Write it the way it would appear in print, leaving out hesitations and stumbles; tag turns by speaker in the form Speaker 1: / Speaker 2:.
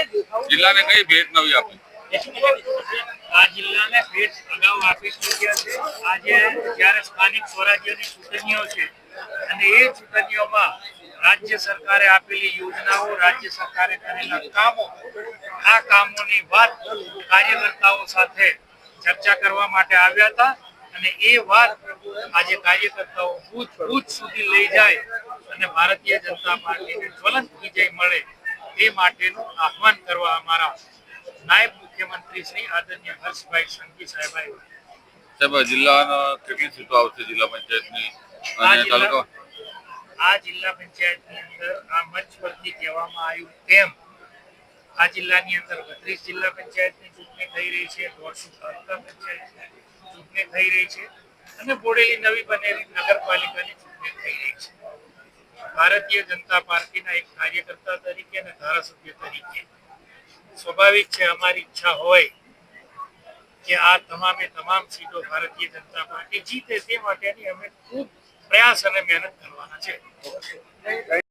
Speaker 1: જિલ્લાને કઈ ભેટ નવી આપી?
Speaker 2: આ જિલ્લાને ભેટ અગાઉ આપી ચૂક્યા છે. આજે જ્યારે સ્થાનિક સ્વરાજ્યની ચૂંટણીઓ છે અને એ ચૂંટણીઓમાં રાજ્ય સરકારે આપેલી યોજનાઓ, રાજ્ય સરકારે કરેલા કામો, આ કામોની વાત કાર્યકર્તાઓ સાથે ચર્ચા કરવા માટે આવ્યા હતા અને એ વાત આજે કાર્યકર્તાઓ બૂથ સુધી લઈ જાય અને ભારતીય જનતા પાર્ટીને જ્વલંત વિજય મળે એ માટેનું આહવાન કરવા અમારા નાયબ મુખ્યમંત્રી શ્રી આદરણીય હર્ષભાઈ સંઘવી સાહેબ આવ્યા.
Speaker 1: સાહેબ, જિલ્લાના કેટલી સીટો આવશે જિલ્લા પંચાયતની અને તાલુકા?
Speaker 2: આ જિલ્લા પંચાયતની અંદર આ મંચ પરથી કહેવામાં આવ્યું તેમ આ જિલ્લાની અંદર 32 જિલ્લા પંચાયતની ચૂંટણી થઈ રહી છે, 150 તાલુકા પંચાયતની ચૂંટણી થઈ રહી છે અને બોડેલી નવી બનેલી નગરપાલિકાની ચૂંટણી થઈ રહી છે. ભારતીય જનતા પાર્ટીના એક કાર્યકર્તા તરીકે અને ધારાસભ્ય તરીકે સ્વાભાવિક છે અમારી ઈચ્છા હોય કે આ તમામે તમામ સીટો ભારતીય જનતા પાર્ટી જીતે તે માટેની અમે ખૂબ પ્રયાસ અને મહેનત કરવાના છે.